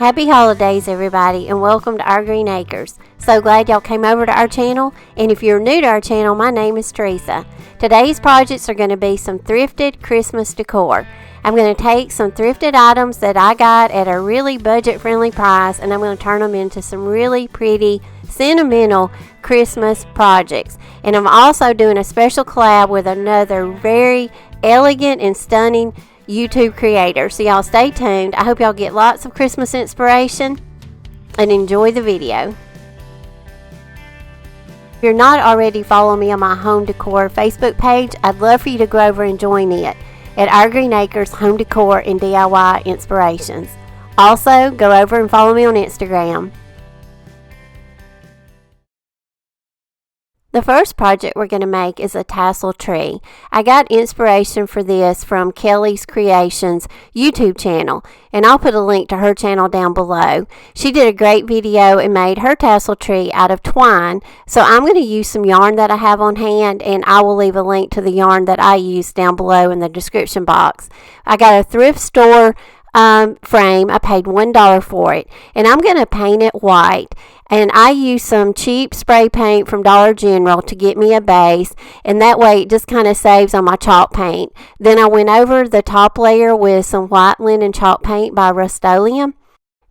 Happy holidays, everybody, and welcome to our Green Acres. So glad y'all came over to our channel, and if you're new to our channel, my name is Teresa. Today's projects are going to be some thrifted Christmas decor. I'm going to take some thrifted items that I got at a really budget-friendly price, and I'm going to turn them into some really pretty, sentimental Christmas projects. And I'm also doing a special collab with another very elegant and stunning YouTube creator. So y'all stay tuned. I hope y'all get lots of Christmas inspiration and enjoy the video. If you're not already following me on my home decor Facebook page, I'd love for you to go over and join it at Our Green Acres Home Decor and DIY Inspirations. Also, go over and follow me on Instagram. The first project we're going to make is a tassel tree. I got inspiration for this from Kelly's Creations YouTube channel, and I'll put a link to her channel down below. She did a great video and made her tassel tree out of twine, so I'm going to use some yarn that I have on hand, and I will leave a link to the yarn that I used down below in the description box. I got a thrift store frame. I paid $1 for it, and I'm going to paint it white. And I used some cheap spray paint from Dollar General to get me a base, and that way it just kind of saves on my chalk paint. Then I went over the top layer with some white linen chalk paint by Rust-Oleum.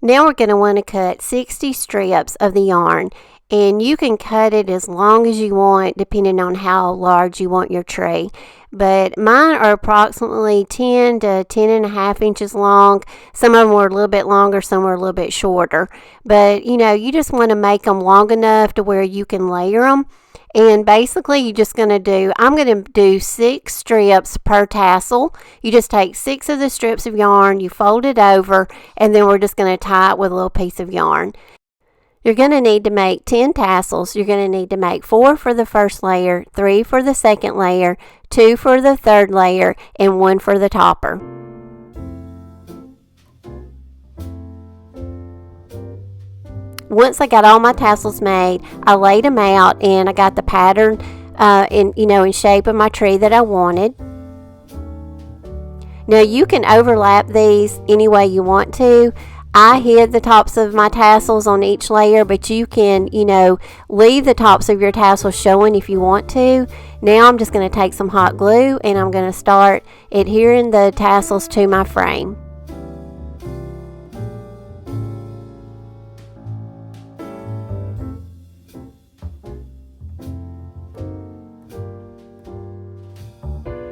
Now we're going to want to cut 60 strips of the yarn, and you can cut it as long as you want depending on how large you want your tree. But mine are approximately 10 to 10.5 inches long. Some of them were a little bit longer, some were a little bit shorter. But you know, you just want to make them long enough to where you can layer them. And basically you're just going to do, I'm going to do 6 strips per tassel. You just take 6 of the strips of yarn, you fold it over, and then we're just going to tie it with a little piece of yarn. You're going to need to make 10 tassels. You're going to need to make 4 for the first layer, 3 for the second layer, 2 for the third layer, and 1 for the topper. Once I got all my tassels made, I laid them out, and I got the pattern in shape of my tree that I wanted. Now you can overlap these any way you want to. I hid the tops of my tassels on each layer, but you can, leave the tops of your tassels showing if you want to. Now I'm just going to take some hot glue, and I'm going to start adhering the tassels to my frame.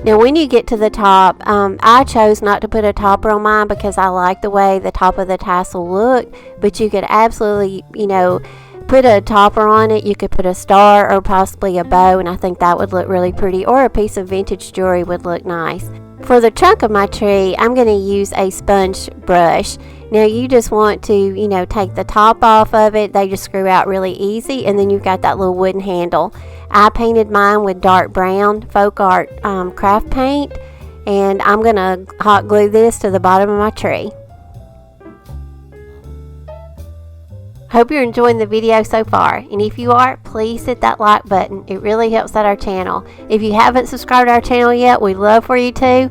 Now when you get to the top, I chose not to put a topper on mine because I like the way the top of the tassel looked, but you could absolutely, put a topper on it. You could put a star or possibly a bow, and I think that would look really pretty, or a piece of vintage jewelry would look nice. For the trunk of my tree, I'm going to use a sponge brush. Now you just want to, take the top off of it. They just screw out really easy, and then you've got that little wooden handle. I painted mine with dark brown folk art craft paint, and I'm going to hot glue this to the bottom of my tree. Hope you're enjoying the video so far, and if you are, please hit that like button. It really helps out our channel. If you haven't subscribed to our channel yet, we'd love for you to.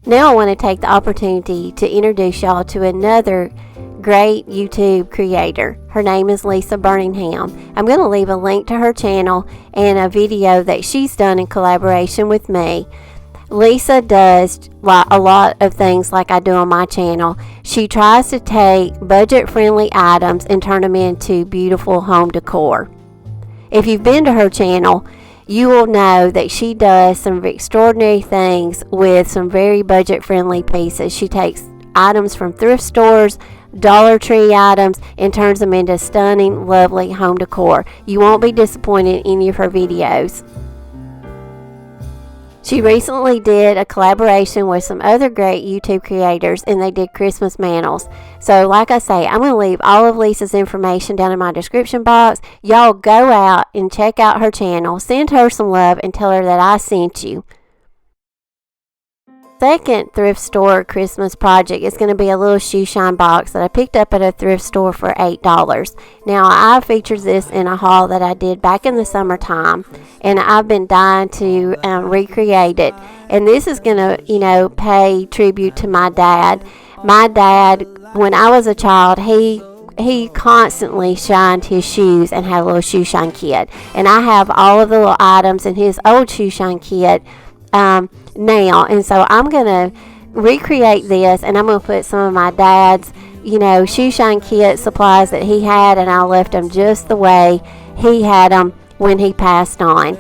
Now I want to take the opportunity to introduce y'all to another great YouTube creator. Her name is Lisa Burningham. I'm going to leave a link to her channel and a video that she's done in collaboration with me. Lisa does a lot of things like I do on my channel. She tries to take budget-friendly items and turn them into beautiful home decor. If you've been to her channel, you will know that she does some extraordinary things with some very budget-friendly pieces. She takes items from thrift stores, Dollar Tree items, and turns them into stunning, lovely home decor. You won't be disappointed in any of her videos. She recently did a collaboration with some other great YouTube creators, and they did Christmas mantles. So like I say, I'm going to leave all of Lisa's information down in my description box. Y'all go out and check out her channel, send her some love, and tell her that I sent you. second thrift store Christmas project is going to be a little shoe shine box that I picked up at a thrift store for $8. Now, I featured this in a haul that I did back in the summertime, and I've been dying to recreate it. And this is going to, pay tribute to my dad. My dad, when I was a child, he constantly shined his shoes and had a little shoe shine kit. And I have all of the little items in his old shoe shine kit now. And so I'm going to recreate this, and I'm going to put some of my dad's, shoe shine kit supplies that he had, and I left them just the way he had them when he passed on.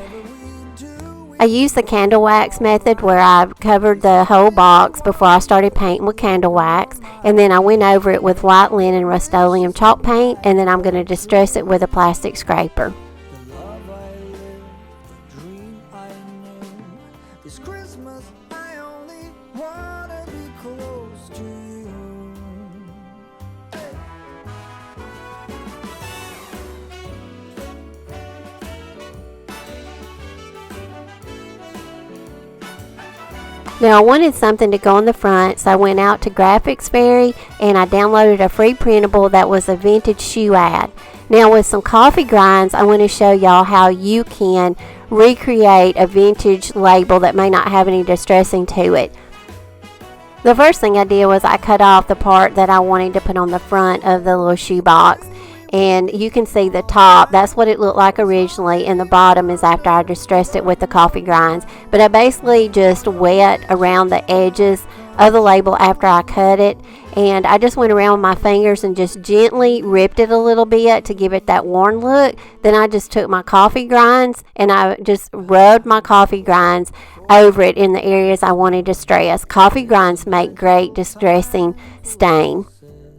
I used the candle wax method where I covered the whole box before I started painting with candle wax, and then I went over it with white linen Rust-Oleum chalk paint, and then I'm going to distress it with a plastic scraper. Now, I wanted something to go on the front, so I went out to Graphics Fairy and I downloaded a free printable that was a vintage shoe ad. Now, with some coffee grinds, I want to show y'all how you can recreate a vintage label that may not have any distressing to it. The first thing I did was I cut off the part that I wanted to put on the front of the little shoe box. And you can see the top, that's what it looked like originally, and the bottom is after I distressed it with the coffee grinds. But I basically just wet around the edges of the label after I cut it, and I just went around with my fingers and just gently ripped it a little bit to give it that worn look. Then I just took my coffee grinds and I just rubbed my coffee grinds over it in the areas I wanted to distress. Coffee grinds make great distressing stain.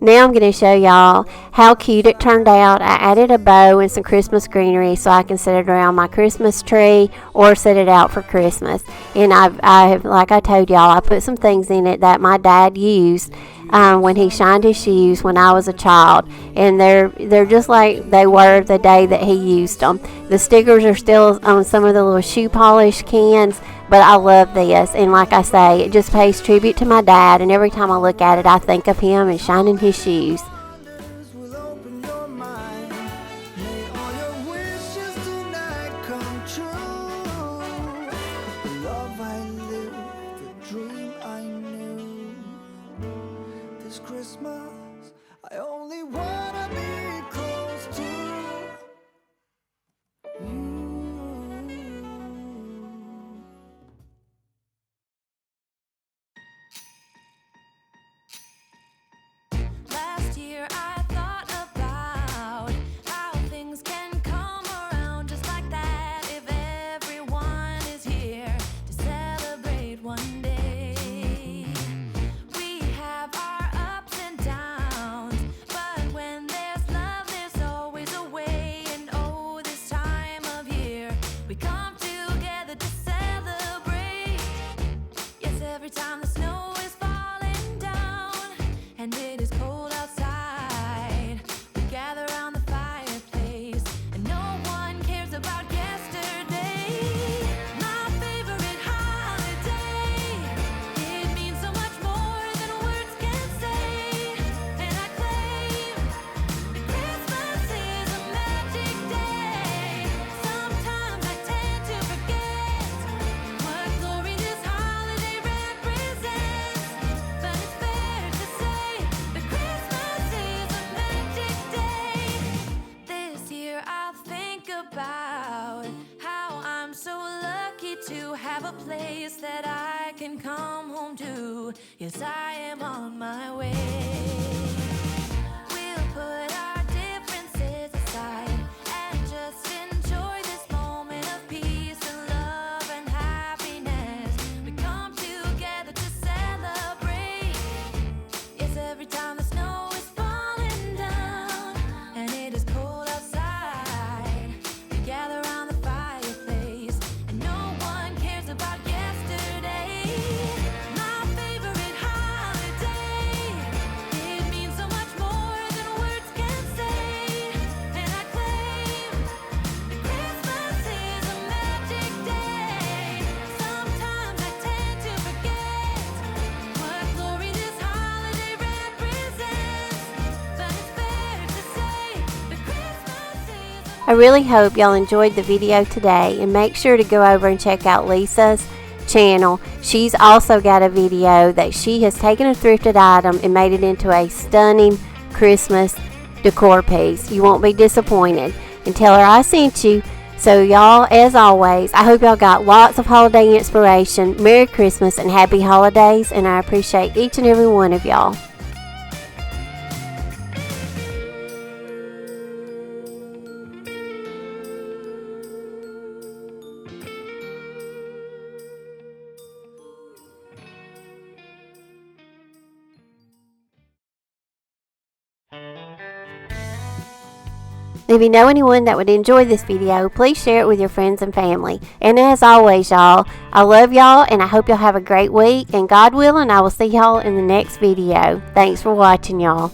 Now I'm going to show y'all how cute it turned out. I added a bow and some Christmas greenery so I can set it around my Christmas tree or set it out for Christmas. And I have, like I told y'all, I put some things in it that my dad used when he shined his shoes when I was a child. And they're just like they were the day that he used them. The stickers are still on some of the little shoe polish cans. But I love this, and like I say, it just pays tribute to my dad, and every time I look at it, I think of him and shining his shoes. Place that I can come home to. Yes, I am on my way. We'll put our differences aside and just enjoy this moment of peace and love and happiness. We come together to celebrate. Yes, every time the snow is falling down and it is cold outside, we gather around the fireplace and no one cares about yesterday. My favorite holiday, it means I really hope y'all enjoyed the video today, and make sure to go over and check out Lisa's channel. She's also got a video that she has taken a thrifted item and made it into a stunning Christmas decor piece. You won't be disappointed. And tell her I sent you. So y'all, as always, I hope y'all got lots of holiday inspiration. Merry Christmas and happy holidays, and I appreciate each and every one of y'all. If you know anyone that would enjoy this video, please share it with your friends and family. And as always, y'all, I love y'all, and I hope y'all have a great week. And God willing, I will see y'all in the next video. Thanks for watching, y'all.